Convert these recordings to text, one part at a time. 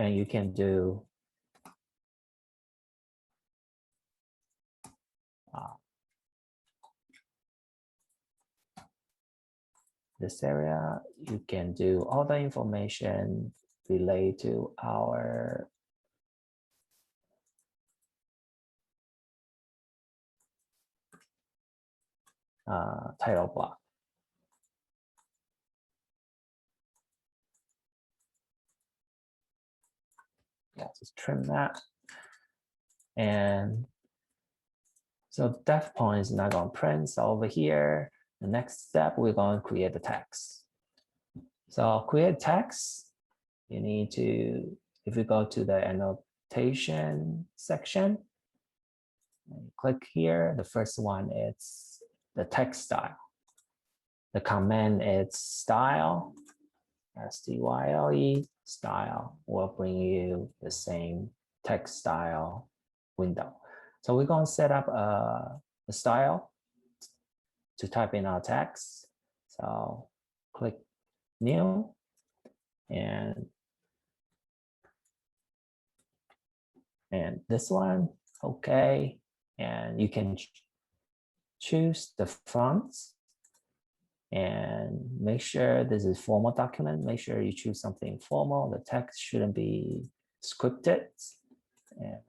And you can do this area. You can do all the information related to our title block. Yeah, just trim that. And so def point is not going to print. So over here, the next step, we're going to create the text. So create text, you need to, if you go to the annotation section, and click here, the first one is the text style. The command is style, S-T-Y-L-E, style will bring you the same text style window. So we're going to set up a style to type in our text. So click new and this one, okay. And you can choose the fonts and make sure this is formal document. Make sure you choose something formal. The text shouldn't be scripted. And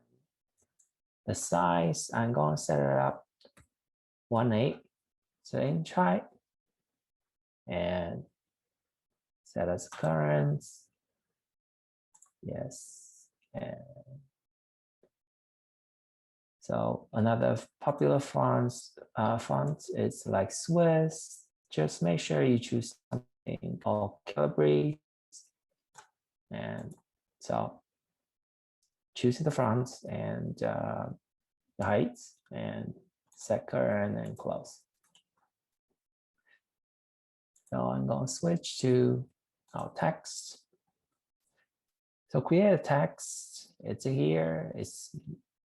the size, I'm going to set it up 1/8, so inch height, and set as current. Yes. And so another popular font is like Swiss. Just make sure you choose something called Calibri. And so choose the fonts and the heights and set current and close. So I'm going to switch to our text. So create a text. It's here. It's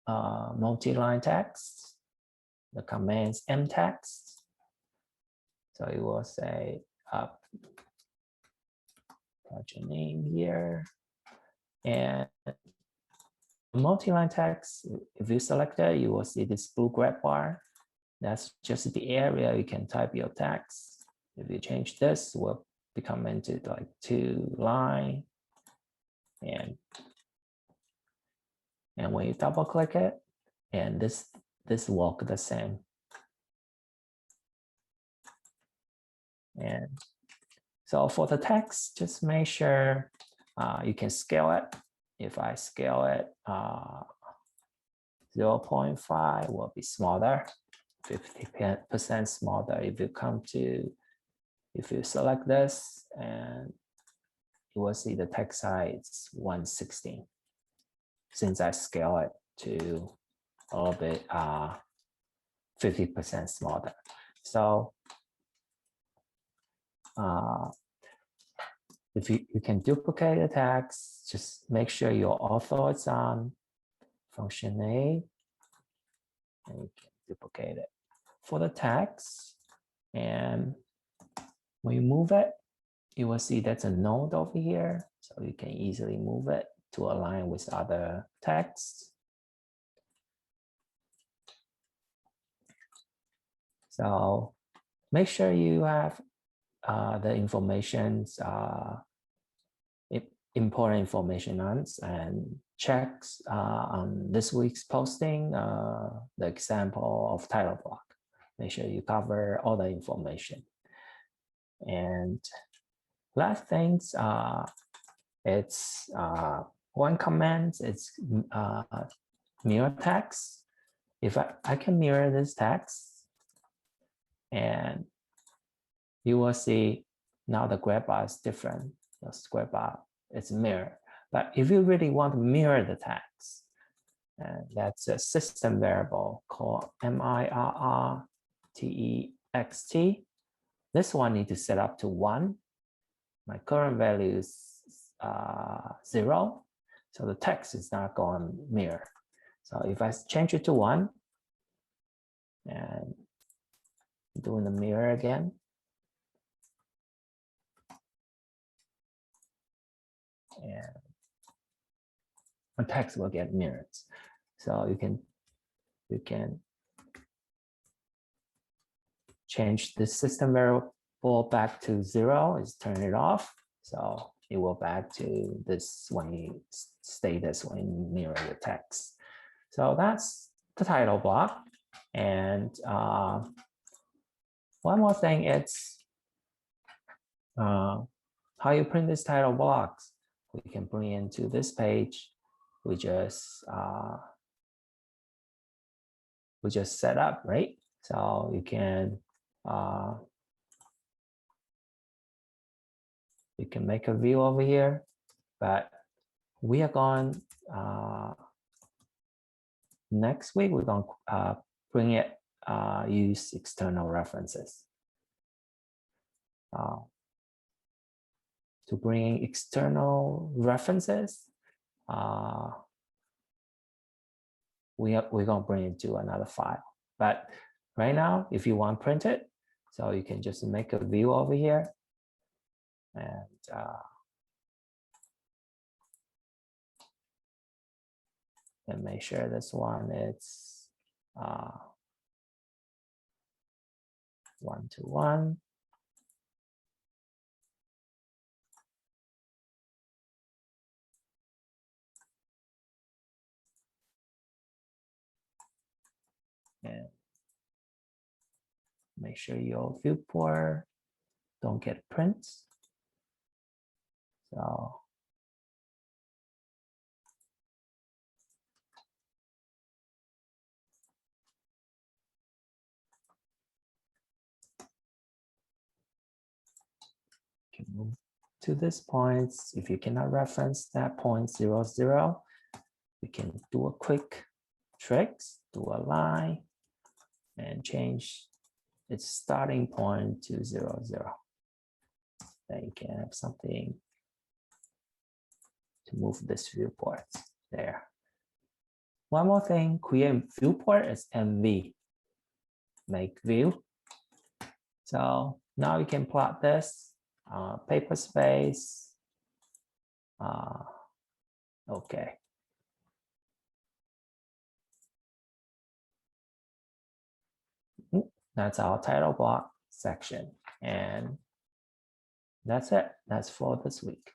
multi-line text. The command's m text. So it will say project name here. And multi-line text, if you select it, you will see this blue grab bar. That's just the area you can type your text. If you change this, it will become into like 2-line. And when you double click it, and this work the same. And so for the text, just make sure you can scale it. If I scale it, 0.5 will be smaller, 50% smaller. If you select this, and you will see the text size 116. Since I scale it to a little bit 50% smaller. So if you can duplicate the text, just make sure your author is on function A, and you can duplicate it for the text. And when you move it, you will see that's a node over here. So you can easily move it to align with other texts. So make sure you have the information's important information on, and checks on this week's posting, the example of title block. Make sure you cover all the information. And last things, it's one command, it's mirror text. If I can mirror this text, and you will see now the grab bar is different. The square bar is mirror. But if you really want to mirror the text, and that's a system variable called mirror text. This one need to set up to 1. My current value is 0. So the text is not going to mirror. So if I change it to 1, and doing the mirror again, and text will get mirrored. So you can change the system variable back to 0, is turn it off. So it will back to this when you status when you mirror the text. So that's the title block. And one more thing, it's how you print this title blocks. We can bring into this page. We just set up, right? So you can make a view over here, but we are going next week. We're going to bring it use external references to bring external references. We're going to bring it to another file, but right now, if you want to print it, so you can just make a view over here and make sure this one is 1-to-1. And make sure your viewport don't get prints. So you can move to this point. If you cannot reference that point 0, 0, we can do a quick tricks, do a line and change its starting point to 0, 0. Then you can have something to move this viewport there. One more thing, create viewport is MV, make view. So now you can plot this paper space. Okay. That's our title block section. And that's it. That's for this week.